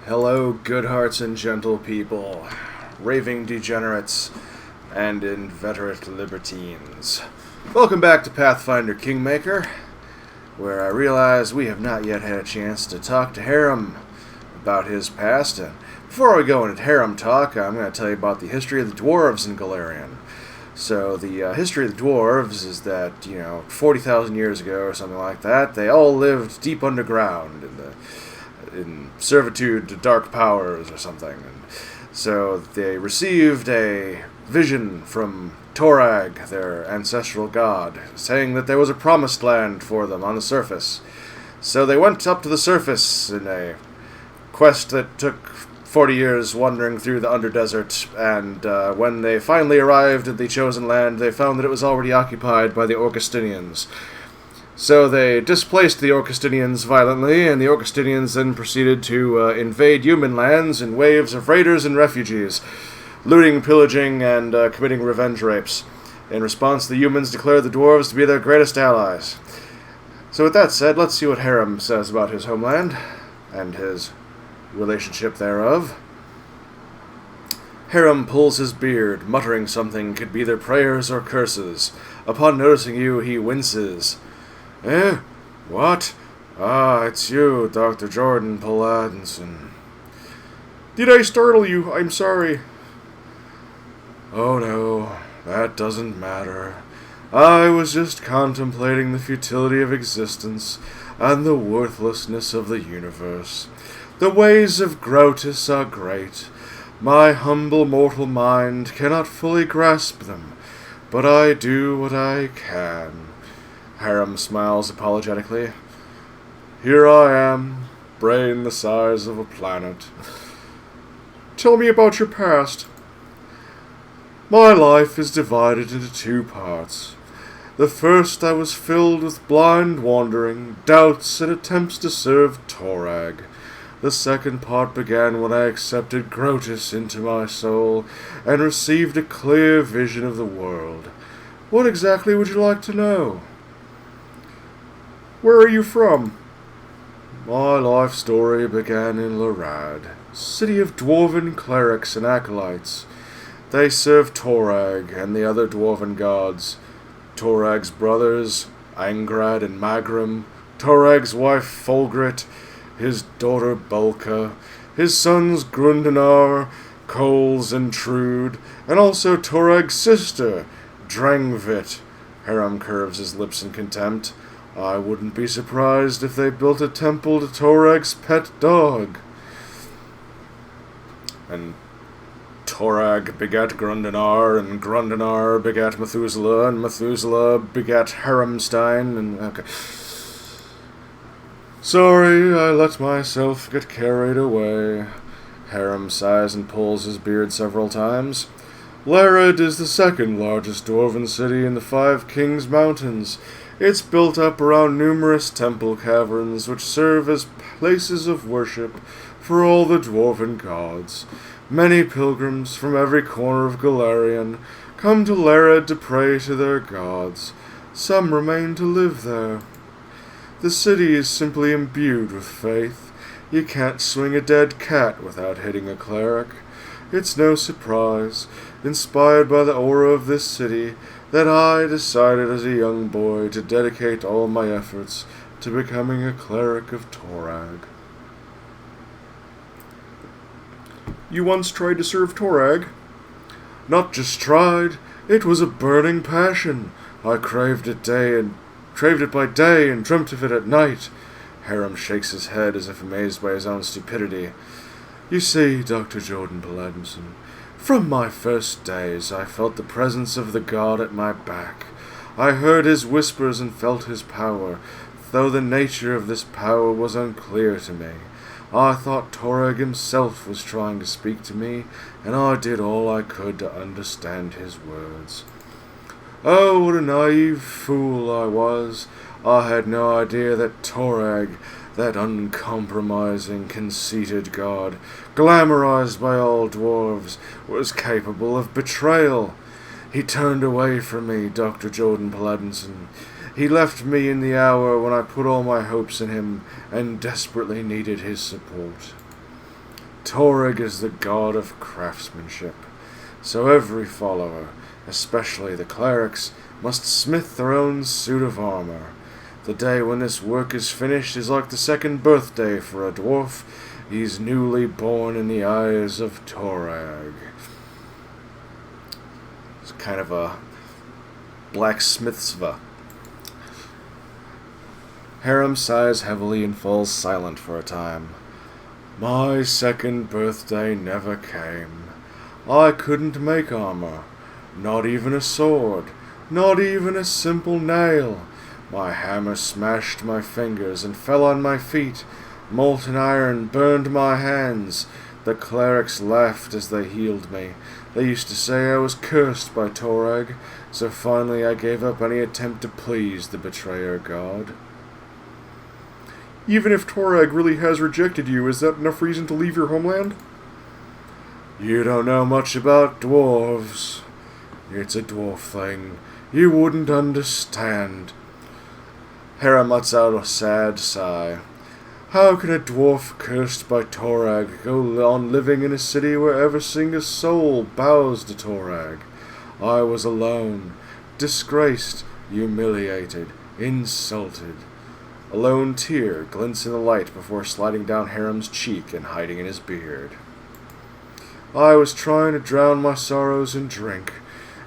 Hello, good hearts and gentle people, raving degenerates, and inveterate libertines. Welcome back to Pathfinder Kingmaker, where I realize we have not yet had a chance to talk to Harrim about his past. And before we go into Harrim talk, I'm going to tell you about the history of the dwarves in Galarian. So the history of the dwarves is that, 40,000 years ago or something like that, they all lived deep underground in servitude to dark powers or something. And so they received a vision from Torag, their ancestral god, saying that there was a promised land for them on the surface. So they went up to the surface in a quest that took 40 years wandering through the Underdesert, and when they finally arrived at the chosen land, they found that it was already occupied by the Orcustinians. So they displaced the Orcustinians violently, and the Orcustinians then proceeded to invade human lands in waves of raiders and refugees, looting, pillaging, and committing revenge rapes. In response, the humans declared the dwarves to be their greatest allies. So with that said, let's see what Harrim says about his homeland, and his relationship thereof. Harrim pulls his beard, muttering something could be either prayers or curses. Upon noticing you, he winces. Eh? What? Ah, it's you, Dr. Jordan Paladinson. Did I startle you? I'm sorry. Oh no, that doesn't matter. I was just contemplating the futility of existence and the worthlessness of the universe. The ways of Grotus are great. My humble mortal mind cannot fully grasp them, but I do what I can. Harrim smiles apologetically. Here I am, brain the size of a planet. Tell me about your past. My life is divided into two parts. The first I was filled with blind wandering, doubts, and attempts to serve Torag. The second part began when I accepted Grotus into my soul and received a clear vision of the world. What exactly would you like to know? Where are you from? My life story began in Larad, city of dwarven clerics and acolytes. They served Torag and the other dwarven gods. Torag's brothers, Angrad and Magrim, Torag's wife Folgrit, his daughter Bulka, his sons Grundanar, Coles and Trude, and also Torag's sister, Drangvit. Harrim curves his lips in contempt. I wouldn't be surprised if they built a temple to Torag's pet dog. And Torag begat Grundanar, and Grundanar begat Methuselah, and Methuselah begat Harrimstein, and... okay. Sorry, I let myself get carried away. Harrim sighs and pulls his beard several times. Larad is the second largest dwarven city in the Five Kings Mountains. It's built up around numerous temple caverns which serve as places of worship for all the dwarven gods. Many pilgrims from every corner of Galarian come to Larad to pray to their gods. Some remain to live there. The city is simply imbued with faith. You can't swing a dead cat without hitting a cleric. It's no surprise, inspired by the aura of this city, that I decided as a young boy to dedicate all my efforts to becoming a cleric of Torag. You once tried to serve Torag? Not just tried, it was a burning passion. I craved it by day and dreamt of it at night. Harrim shakes his head as if amazed by his own stupidity. You see, Dr. Jordan Paladinson, from my first days I felt the presence of the god at my back. I heard his whispers and felt his power, though the nature of this power was unclear to me. I thought Torag himself was trying to speak to me, and I did all I could to understand his words. Oh, what a naive fool I was. I had no idea that Torag, that uncompromising, conceited god, glamorized by all dwarves, was capable of betrayal. He turned away from me, Dr. Jordan Paladinson. He left me in the hour when I put all my hopes in him and desperately needed his support. Torag is the god of craftsmanship, so every follower, especially the clerics, must smith their own suit of armor. The day when this work is finished is like the second birthday for a dwarf. He's newly born in the eyes of Torag. It's kind of a blacksmithsva. Harrim sighs heavily and falls silent for a time. My second birthday never came. I couldn't make armor, not even a sword, not even a simple nail. My hammer smashed my fingers and fell on my feet. Molten iron burned my hands. The clerics laughed as they healed me. They used to say I was cursed by Torag, so finally I gave up any attempt to please the betrayer god. Even if Torag really has rejected you, is that enough reason to leave your homeland? You don't know much about dwarves. It's a dwarf thing. You wouldn't understand. Harrim lets out a sad sigh. How can a dwarf cursed by Torag go on living in a city where every single soul bows to Torag? I was alone, disgraced, humiliated, insulted. A lone tear glints in the light before sliding down Harrim's cheek and hiding in his beard. I was trying to drown my sorrows in drink,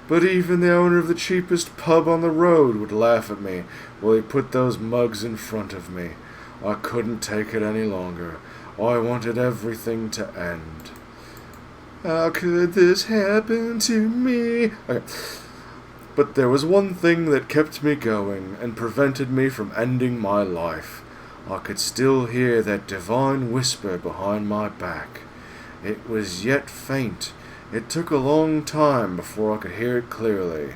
but even the owner of the cheapest pub on the road would laugh at me while he put those mugs in front of me. I couldn't take it any longer. I wanted everything to end. How could this happen to me? Okay. But there was one thing that kept me going and prevented me from ending my life. I could still hear that divine whisper behind my back. It was yet faint. It took a long time before I could hear it clearly,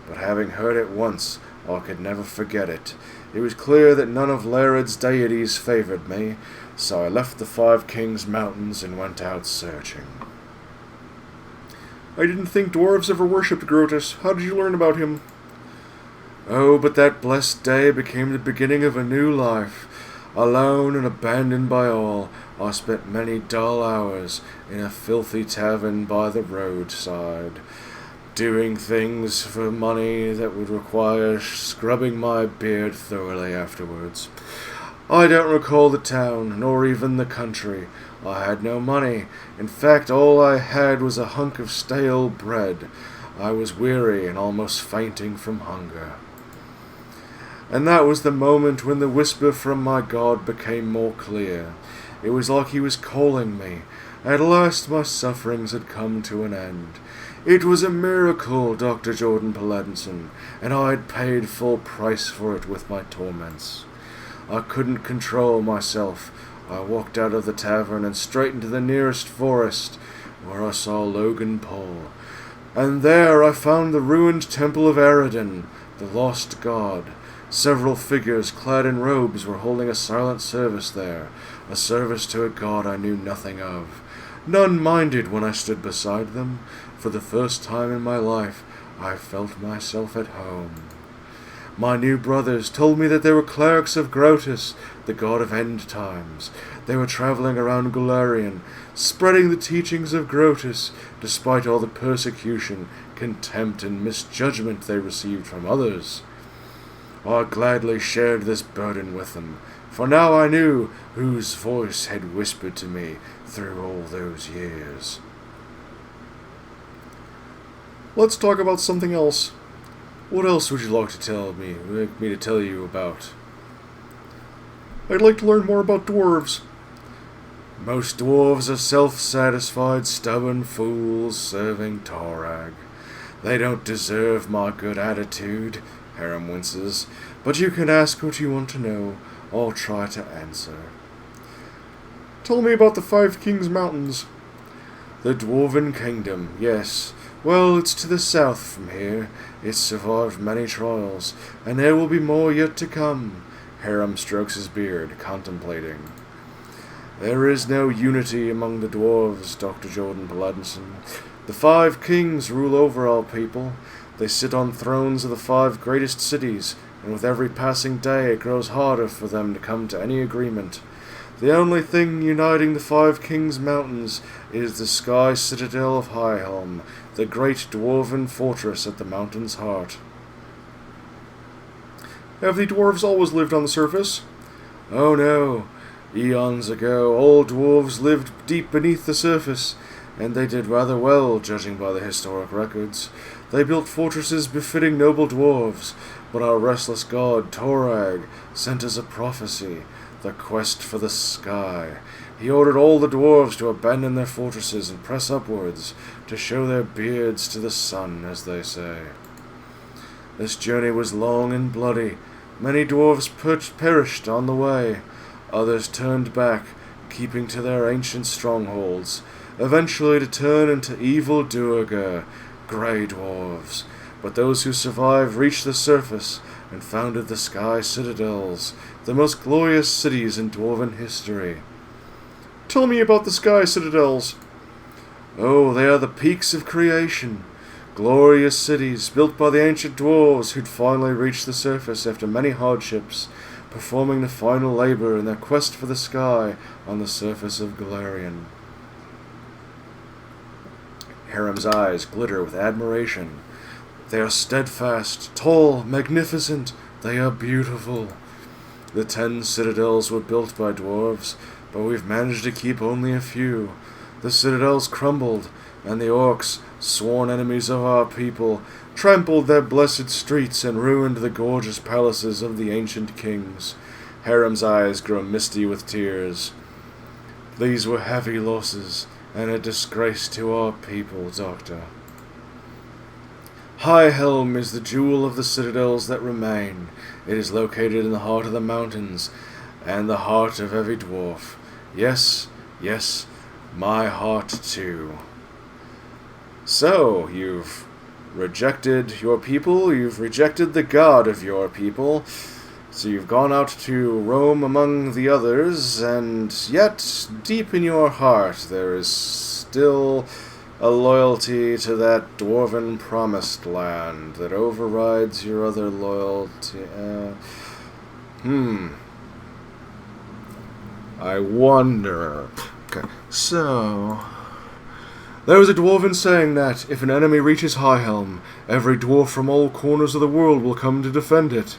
but having heard it once, I could never forget it. It was clear that none of Lared's deities favored me, so I left the Five Kings Mountains and went out searching. I didn't think dwarves ever worshipped Grotus. How did you learn about him? Oh, but that blessed day became the beginning of a new life. Alone and abandoned by all, I spent many dull hours in a filthy tavern by the roadside, doing things for money that would require scrubbing my beard thoroughly afterwards. I don't recall the town, nor even the country. I had no money. In fact, all I had was a hunk of stale bread. I was weary and almost fainting from hunger. And that was the moment when the whisper from my God became more clear. It was like he was calling me. At last my sufferings had come to an end. It was a miracle, Dr. Jordan Paladinson, and I had paid full price for it with my torments. I couldn't control myself. I walked out of the tavern and straight into the nearest forest, where I saw Logan Paul. And there I found the ruined temple of Eridan, the lost god. Several figures clad in robes were holding a silent service there, a service to a god I knew nothing of. None minded when I stood beside them. For the first time in my life, I felt myself at home. My new brothers told me that they were clerics of Grotus, the god of end times. They were traveling around Golarion, spreading the teachings of Grotus, despite all the persecution, contempt, and misjudgment they received from others. I gladly shared this burden with them, for now I knew whose voice had whispered to me through all those years. Let's talk about something else. What else would you like me to tell you about? I'd like to learn more about dwarves. Most dwarves are self-satisfied, stubborn fools serving Torag. They don't deserve my good attitude, Harrim winces, but you can ask what you want to know. I'll try to answer. Tell me about the Five Kings Mountains. The Dwarven Kingdom, yes. Well, it's to the south from here. It's survived many trials, and there will be more yet to come. Harrim strokes his beard, contemplating. There is no unity among the dwarves, Dr. Jordan Paladinson. The Five Kings rule over all people. They sit on thrones of the five greatest cities, and with every passing day it grows harder for them to come to any agreement. The only thing uniting the 5 Kings Mountains is the sky citadel of Highhelm, the great dwarven fortress at the mountain's heart. Have the dwarves always lived on the surface? Oh no. Eons ago, all dwarves lived deep beneath the surface, and they did rather well, judging by the historic records. They built fortresses befitting noble dwarves, but our restless god, Torag, sent us a prophecy, the quest for the sky. He ordered all the dwarves to abandon their fortresses and press upwards, to show their beards to the sun, as they say. This journey was long and bloody. Many dwarves perished on the way. Others turned back, keeping to their ancient strongholds, eventually to turn into evil Duergar, grey dwarves. But those who survived reached the surface and founded the Sky Citadels, the most glorious cities in dwarven history. Tell me about the Sky Citadels. Oh, they are the peaks of creation. Glorious cities built by the ancient dwarves who'd finally reached the surface after many hardships, performing the final labor in their quest for the sky on the surface of Galarian. Harrim's eyes glitter with admiration. They are steadfast, tall, magnificent. They are beautiful. The 10 citadels were built by dwarves, but we've managed to keep only a few. The citadels crumbled, and the orcs, sworn enemies of our people, trampled their blessed streets and ruined the gorgeous palaces of the ancient kings. Harrim's eyes grow misty with tears. These were heavy losses, and a disgrace to our people, Doctor. Highhelm is the jewel of the citadels that remain. It is located in the heart of the mountains, and the heart of every dwarf. Yes, yes, my heart too. So, you've rejected your people, you've rejected the god of your people, so you've gone out to roam among the others, and yet, deep in your heart, there is still a loyalty to that dwarven promised land that overrides your other loyalty. I wonder. Okay, so there was a dwarven saying that if an enemy reaches Highhelm, every dwarf from all corners of the world will come to defend it.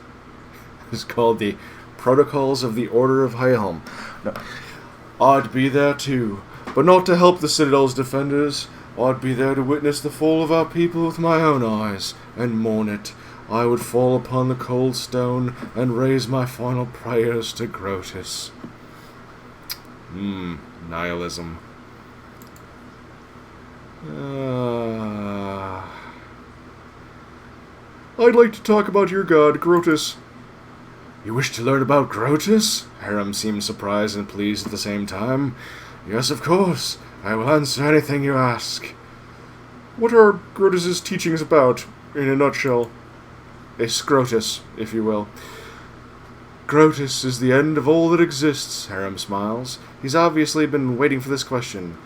It's called the Protocols of the Order of Highhelm. Now, I'd be there too, but not to help the Citadel's defenders. I'd be there to witness the fall of our people with my own eyes, and mourn it. I would fall upon the cold stone and raise my final prayers to Grotus. Nihilism. I'd like to talk about your god, Grotus. You wish to learn about Grotus? Harrim seemed surprised and pleased at the same time. Yes, of course. I will answer anything you ask. What are Grotus's teachings about, in a nutshell? A Scrotus, if you will. Grotus is the end of all that exists, Harrim smiles. He's obviously been waiting for this question.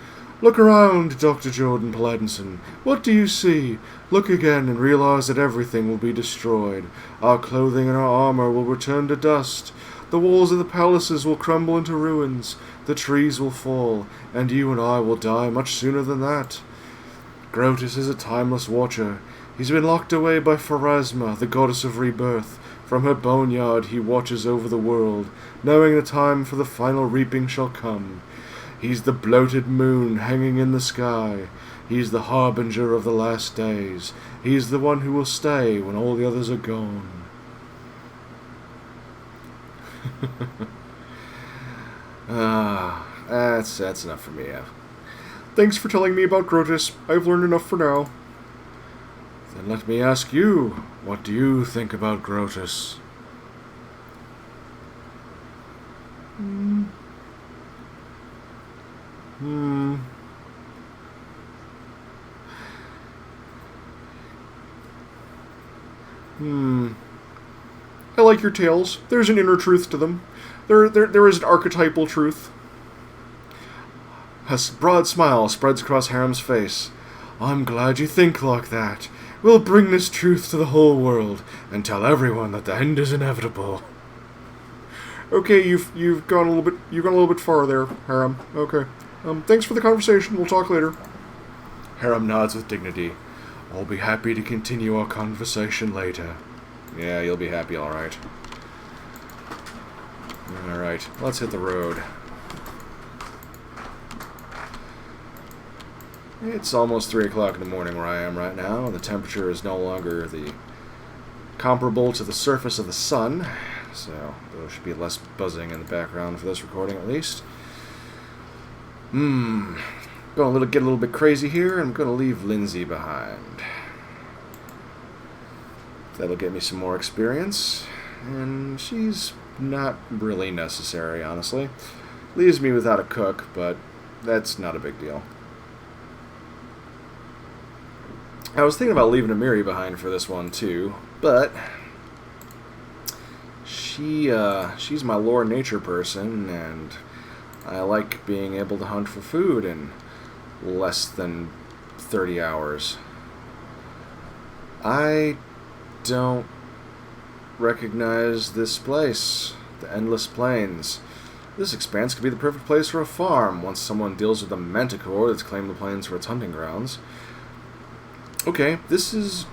Look around, Dr. Jordan Paladinson. What do you see? Look again and realize that everything will be destroyed. Our clothing and our armor will return to dust. The walls of the palaces will crumble into ruins. The trees will fall, and you and I will die much sooner than that. Grotus is a timeless watcher. He's been locked away by Pharasma, the goddess of rebirth. From her boneyard he watches over the world, knowing the time for the final reaping shall come. He's the bloated moon hanging in the sky. He's the harbinger of the last days. He's the one who will stay when all the others are gone. That's enough for me. Thanks for telling me about Grotus. I've learned enough for now. Then let me ask you, what do you think about Grotus? I like your tales. There's an inner truth to them. There is an archetypal truth. A broad smile spreads across Harrim's face. I'm glad you think like that. We'll bring this truth to the whole world and tell everyone that the end is inevitable. Okay, you've gone a little bit You got a little bit far there, Harrim. Okay. Thanks for the conversation. We'll talk later. Harrim nods with dignity. I'll be happy to continue our conversation later. Yeah, you'll be happy, alright. Alright, let's hit the road. It's almost 3 o'clock in the morning where I am right now, and the temperature is no longer comparable to the surface of the sun, so there should be less buzzing in the background for this recording at least. Going to get a little bit crazy here. I'm going to leave Lindsay behind. That'll get me some more experience, and she's not really necessary, honestly. Leaves me without a cook, but that's not a big deal. I was thinking about leaving Amiri behind for this one too, but she's my lore nature person, and I like being able to hunt for food in less than 30 hours. I don't recognize this place, the Endless Plains. This expanse could be the perfect place for a farm once someone deals with a manticore that's claimed the plains for its hunting grounds. Okay, this is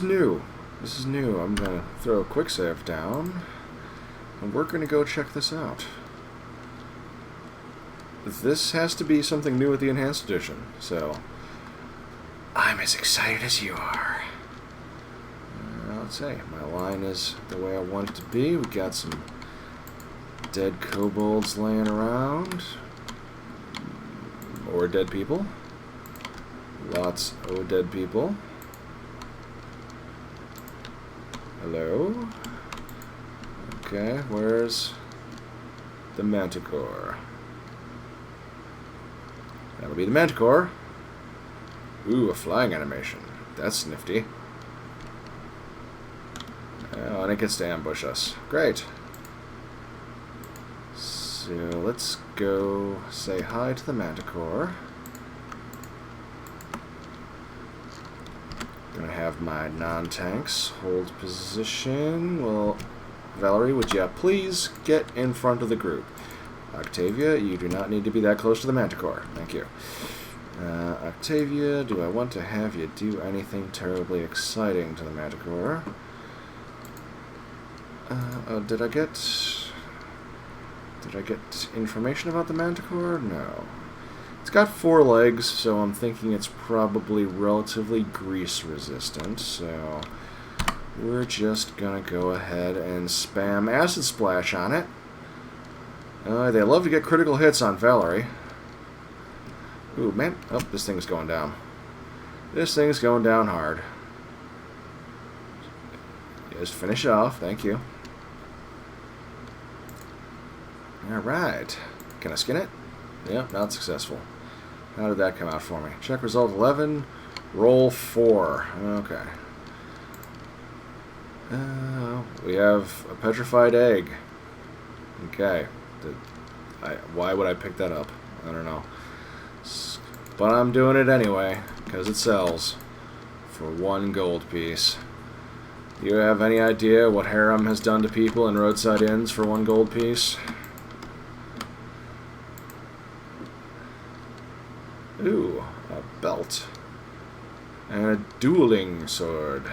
new. This is new. I'm going to throw a quick save down, and we're going to go check this out. This has to be something new with the Enhanced Edition, so I'm as excited as you are. Let's say my line is the way I want it to be. We got some dead kobolds laying around, or dead people. Lots of dead people. Hello? Okay, where's the manticore? That'll be the manticore. Ooh, a flying animation. That's nifty. Oh, and it gets to ambush us. Great. So let's go say hi to the manticore. Gonna have my non-tanks hold position. Well, Valerie, would you please get in front of the group? Octavia, you do not need to be that close to the manticore. Thank you. Octavia, do I want to have you do anything terribly exciting to the manticore? Did I get information about the manticore? No. It's got 4 legs, so I'm thinking it's probably relatively grease resistant, so we're just gonna go ahead and spam Acid Splash on it. They love to get critical hits on Valerie. Ooh, man. Oh, this thing's going down. This thing's going down hard. Just finish it off. Thank you. Alright. Can I skin it? Yep, not successful. How did that come out for me? Check result 11, roll 4. Okay. We have a petrified egg. Okay. Why would I pick that up? I don't know. But I'm doing it anyway, because it sells for 1 gold piece. Do you have any idea what Harrim has done to people in roadside inns for 1 gold piece? Ooh, a belt. And a dueling sword.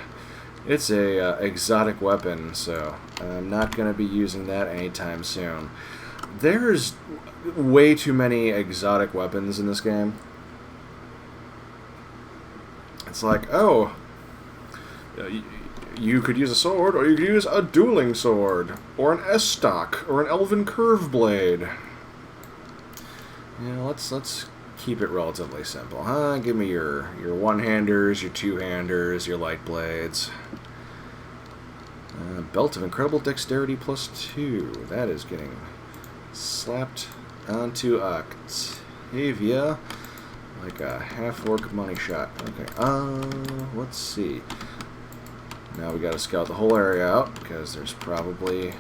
It's a exotic weapon, so I'm not going to be using that anytime soon. There's way too many exotic weapons in this game. It's like, oh, you could use a sword, or you could use a dueling sword, or an S-stock, or an elven curve blade. Yeah, let's keep it relatively simple, huh? Give me your one-handers, your two-handers, your light blades. Belt of incredible dexterity +2. That is getting slapped onto Octavia like a half-orc money shot. Okay, let's see. Now we gotta scout the whole area out, because there's probably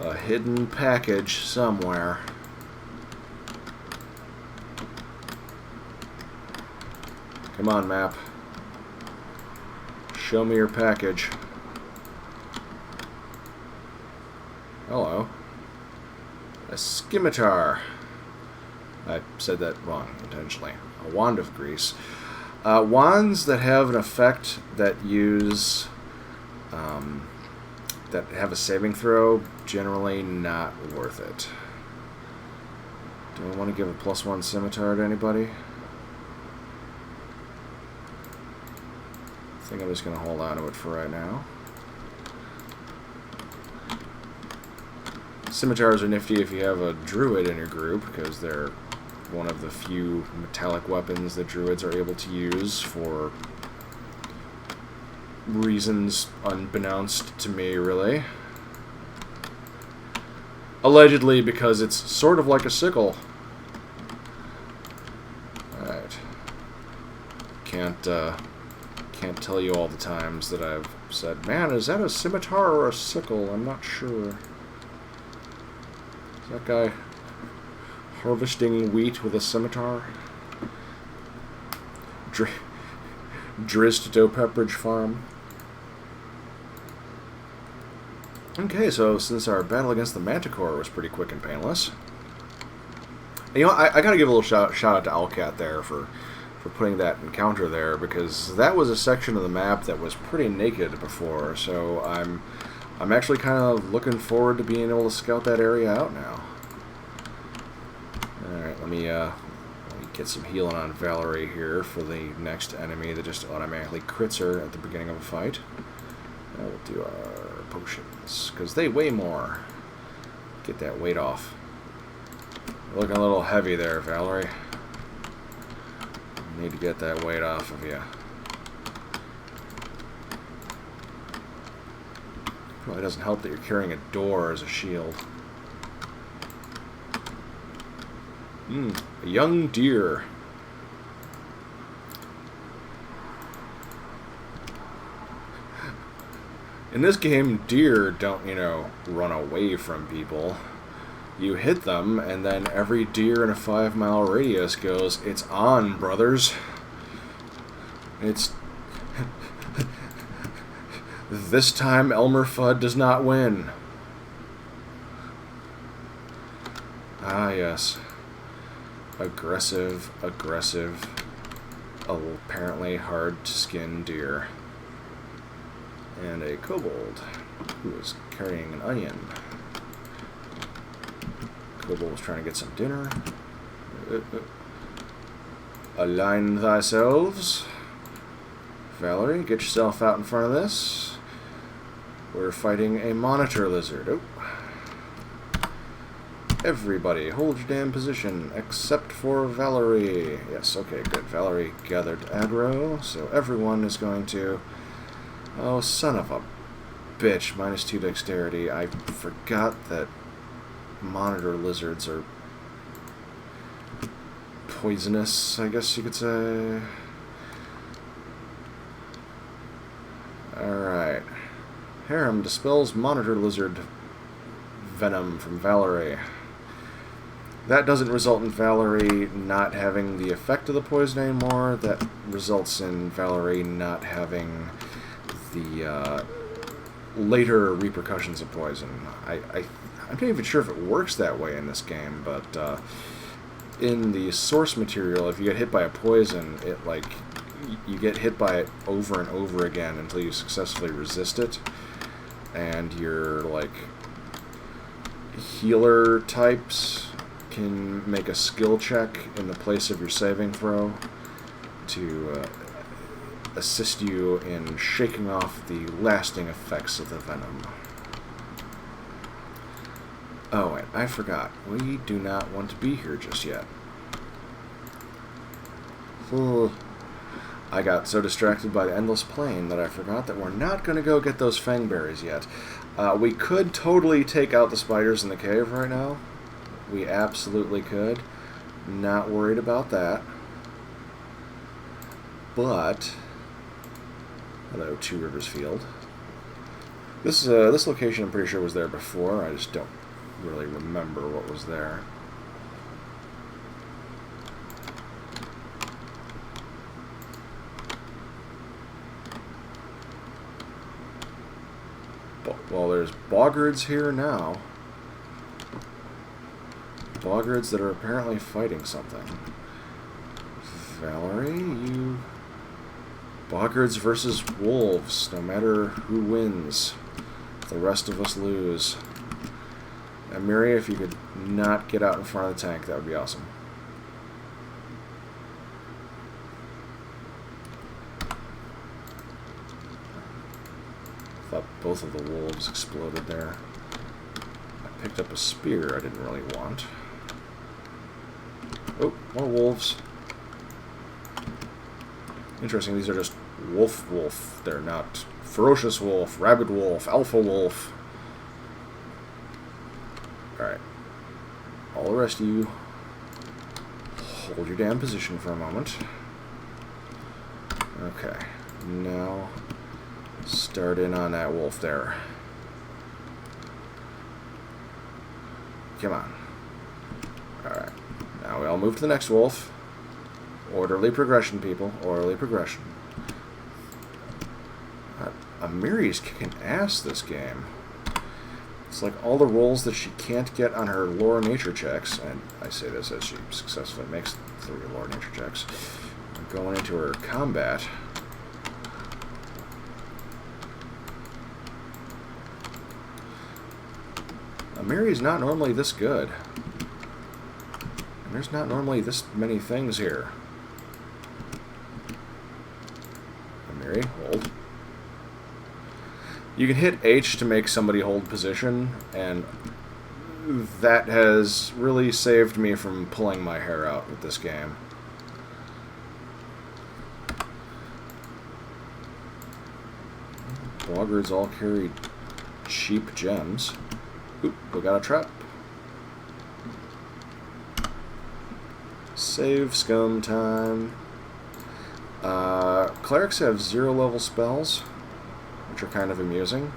a hidden package somewhere. Come on, map. Show me your package. Hello. A scimitar. I said that wrong intentionally. A wand of grease. Wands that have an effect that use... that have a saving throw, generally not worth it. Do I want to give a +1 scimitar to anybody? I think I'm just going to hold on to it for right now. Scimitars are nifty if you have a druid in your group, because they're one of the few metallic weapons that druids are able to use for reasons unbeknownst to me, really. Allegedly, because it's sort of like a sickle. Alright. Can't tell you all the times that I've said, man, is that a scimitar or a sickle? I'm not sure. Is that guy harvesting wheat with a scimitar? Drizzt Doe Pepperidge Farm. Okay, so since our battle against the Manticore was pretty quick and painless, you know, I gotta give a little shout out to Owlcat there for putting that encounter there, because that was a section of the map that was pretty naked before. So I'm actually kind of looking forward to being able to scout that area out now. All right, let me get some healing on Valerie here for the next enemy that just automatically crits her at the beginning of a fight. Now we'll do our potions, because they weigh more. Get that weight off. You're looking a little heavy there, Valerie. Need to get that weight off of you. Probably doesn't help that you're carrying a door as a shield. A young deer. In this game, deer don't, you know, run away from people. You hit them, and then every deer in a 5-mile radius goes, "It's on, brothers." It's... This time, Elmer Fudd does not win. Ah, yes. Aggressive, apparently hard-to-skin deer. And a kobold who is carrying an onion. Kobold was trying to get some dinner. Align thyselves. Valerie, get yourself out in front of this. We're fighting a monitor lizard. Oh. Everybody, hold your damn position, except for Valerie. Yes, okay, good. Valerie gathered aggro, so everyone is going to... Oh, son of a bitch. -2 dexterity. I forgot that monitor lizards are poisonous, I guess you could say. Alright. Harrim dispels monitor lizard venom from Valerie. That doesn't result in Valerie not having the effect of the poison anymore. That results in Valerie not having the later repercussions of poison. I'm not even sure if it works that way in this game, but in the source material, if you get hit by a poison, it like you get hit by it over and over again until you successfully resist it, and your like healer types can make a skill check in the place of your saving throw to assist you in shaking off the lasting effects of the venom. Oh, wait, I forgot. We do not want to be here just yet. I got so distracted by the endless plain that I forgot that we're not going to go get those fangberries yet. We could totally take out the spiders in the cave right now. We absolutely could. Not worried about that. But... Hello, Two Rivers Field. This location I'm pretty sure was there before. I just don't really remember what was there. Well, there's Boggards here now. Boggards that are apparently fighting something. Valerie, you... Boggards versus wolves, no matter who wins. The rest of us lose. And Miri, if you could not get out in front of the tank, that would be awesome. I thought both of the wolves exploded there. I picked up a spear I didn't really want. Oh, more wolves. Interesting, these are just wolf. They're not ferocious wolf, rabid wolf, alpha wolf. Alright. All the rest of you, hold your damn position for a moment. Okay. Now, start in on that wolf there. Come on. Alright. Now we all move to the next wolf. Orderly progression, people. Orderly progression. Amiri's kicking ass this game. It's like all the rolls that she can't get on her lore nature checks, and I say this as she successfully makes 3 lore nature checks, going into her combat. Amiri's not normally this good. And there's not normally this many things here. Amiri, hold. You can hit H to make somebody hold position, and that has really saved me from pulling my hair out with this game. Boggards all carry cheap gems. Oop, we got a trap. Save scum time. Clerics have 0-level spells, which are kind of amusing.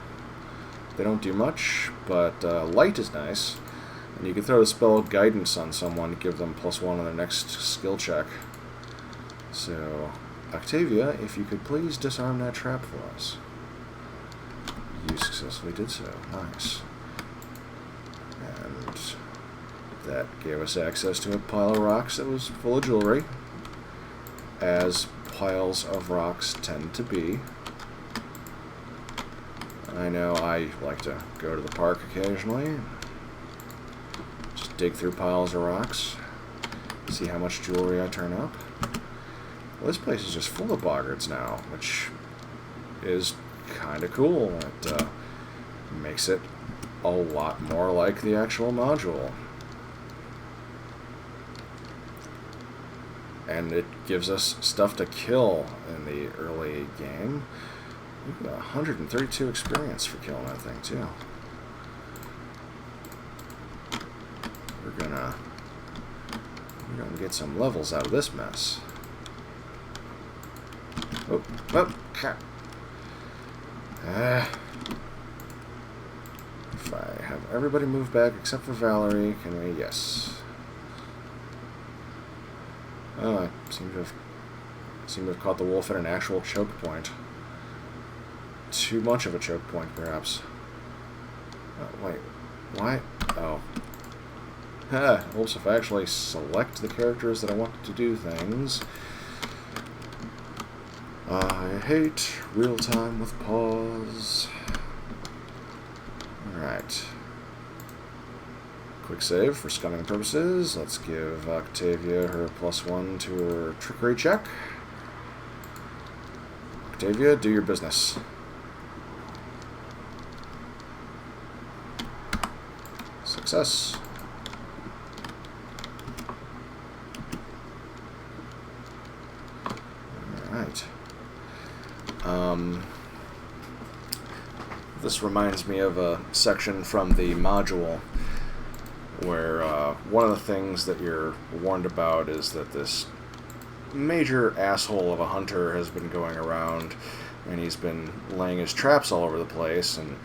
They don't do much, but light is nice. And you can throw the spell guidance on someone to give them +1 on their next skill check. So, Octavia, if you could please disarm that trap for us. You successfully did so. Nice. And that gave us access to a pile of rocks that was full of jewelry, as piles of rocks tend to be. I know I like to go to the park occasionally, just dig through piles of rocks, see how much jewelry I turn up. Well, this place is just full of Boggards now, which is kind of cool. It makes it a lot more like the actual module. And it gives us stuff to kill in the early game. We've got 132 experience for killing that thing, too. We're gonna get some levels out of this mess. Oh, crap. If I have everybody move back except for Valerie, can we? Yes. Oh, I seem to have caught the wolf at an actual choke point. Too much of a choke point, perhaps. Wait, why? Oh. Also, if I actually select the characters that I want to do things. I hate real time with pause. Alright. Quick save for scumming purposes. Let's give Octavia her +1 to her trickery check. Octavia, do your business. Success. Alright. This reminds me of a section from the module where one of the things that you're warned about is that this major asshole of a hunter has been going around, and he's been laying his traps all over the place, and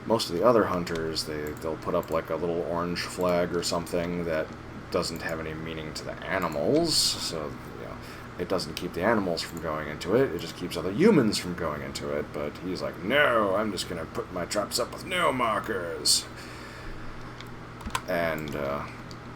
most of the other hunters, they'll put up like a little orange flag or something that doesn't have any meaning to the animals, so it doesn't keep the animals from going into it, it just keeps other humans from going into it. But he's like, no, I'm just going to put my traps up with no markers. And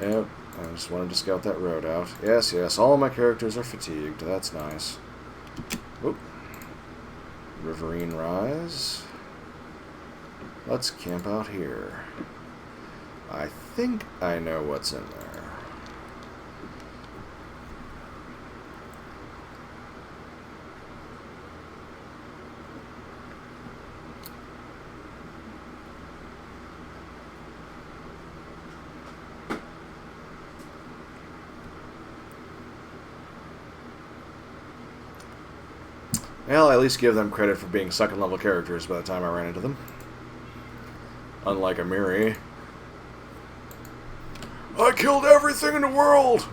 Yep, I just wanted to scout that road out. Yes, yes, all my characters are fatigued. That's nice. Oop. Riverine Rise. Let's camp out here. I think I know what's in there. Well, I at least give them credit for being second level characters by the time I ran into them. Unlike Amiri. I killed everything in the world!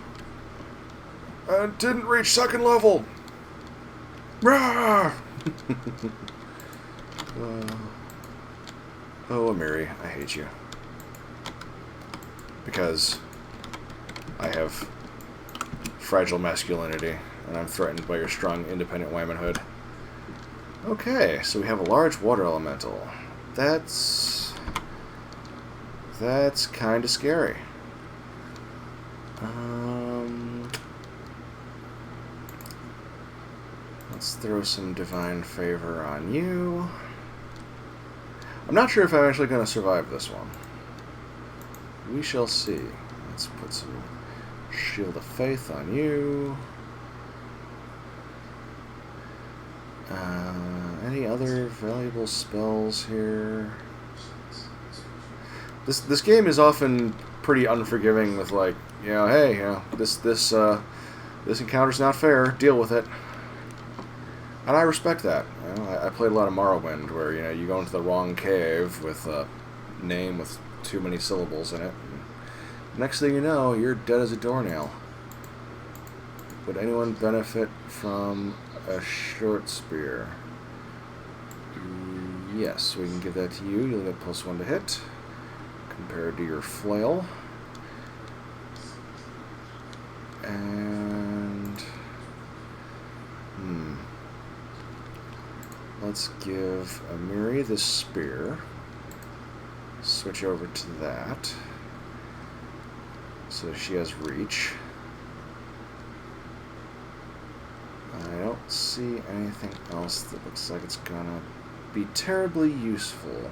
And didn't reach second level! Rah! Oh, Amiri, I hate you. Because I have fragile masculinity, and I'm threatened by your strong, independent womanhood. Okay, so we have a large water elemental. That's kind of scary. Let's throw some divine favor on you. I'm not sure if I'm actually going to survive this one. We shall see. Let's put some Shield of Faith on you. Any other valuable spells here? This game is often pretty unforgiving with, like, you know, hey, you know, this encounter's not fair. Deal with it. And I respect that. You know, I played a lot of Morrowind, where, you know, you go into the wrong cave with a name with too many syllables in it. And next thing you know, you're dead as a doornail. Would anyone benefit from a short spear? Yes, we can give that to you. You'll get +1 to hit, compared to your flail. And... let's give Amiri the spear. Switch over to that. So she has reach. I don't see anything else that looks like it's gonna be terribly useful.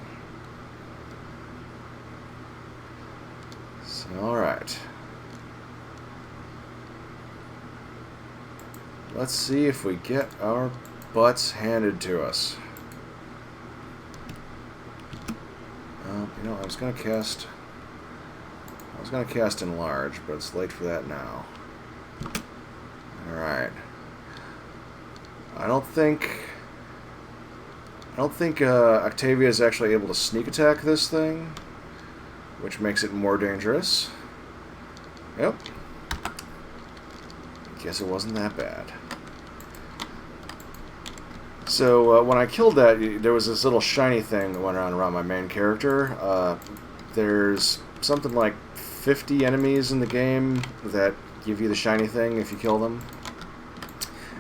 So, alright. Let's see if we get our butts handed to us. You know, I was gonna cast Enlarge, but it's late for that now. Alright. I don't think Octavia is actually able to sneak attack this thing, which makes it more dangerous. Yep. Guess it wasn't that bad. So when I killed that, there was this little shiny thing that went around my main character. There's something like 50 enemies in the game that give you the shiny thing if you kill them.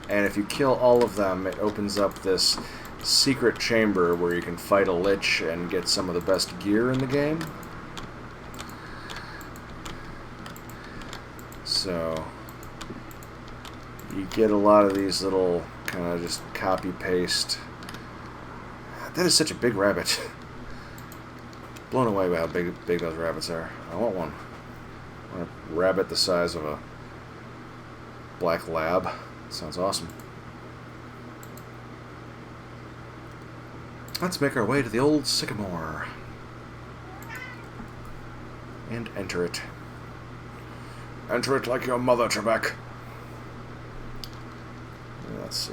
And if you kill all of them, it opens up this secret chamber where you can fight a lich and get some of the best gear in the game. So you get a lot of these little kind of just copy-paste. That is such a big rabbit. Blown away by how big those rabbits are. I want one. I want a rabbit the size of a black lab. Sounds awesome. Let's make our way to the old sycamore. And enter it. Enter it like your mother, Trebek. Let's see.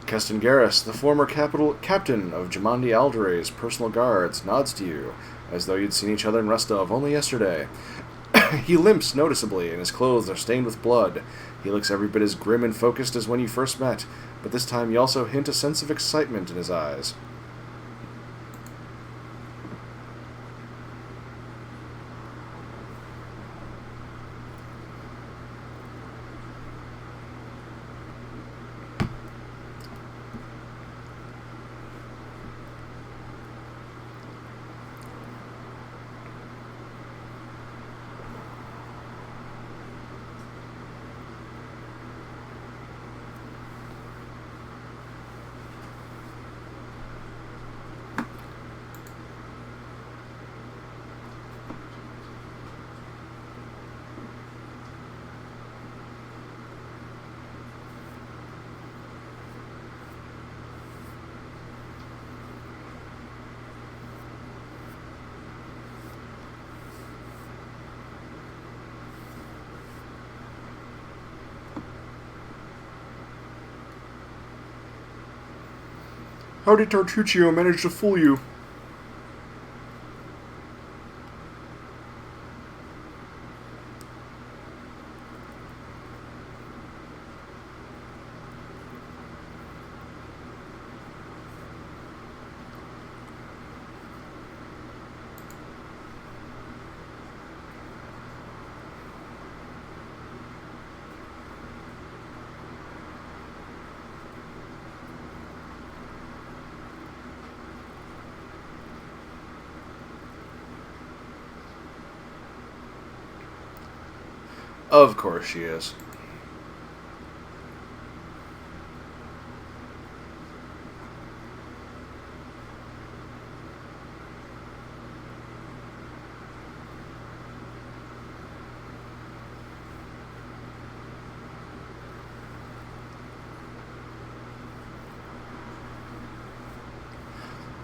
Keston Garrus, the former captain of Jamandi Alderay's personal guards, nods to you, as though you'd seen each other in Rostov only yesterday. He limps noticeably, and his clothes are stained with blood. He looks every bit as grim and focused as when you first met, but this time you also hint a sense of excitement in his eyes. How did Tartuccio manage to fool you? Of course she is.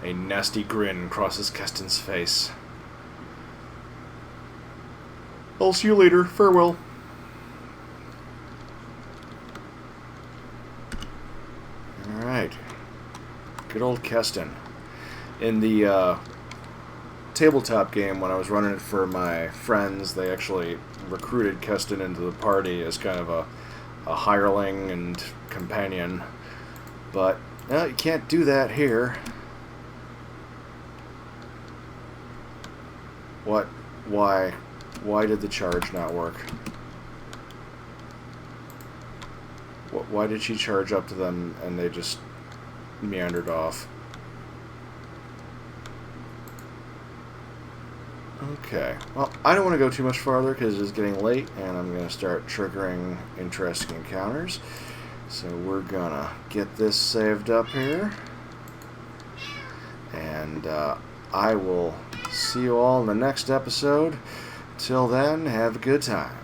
A nasty grin crosses Keston's face. I'll see you later. Farewell. Alright. Good old Keston. In the tabletop game, when I was running it for my friends, they actually recruited Keston into the party as kind of a hireling and companion. But, you can't do that here. What? Why? Why did the charge not work? Why did she charge up to them and they just meandered off? Okay. Well, I don't want to go too much farther because it's getting late and I'm going to start triggering interesting encounters. So we're going to get this saved up here. And I will see you all in the next episode. Till then, have a good time.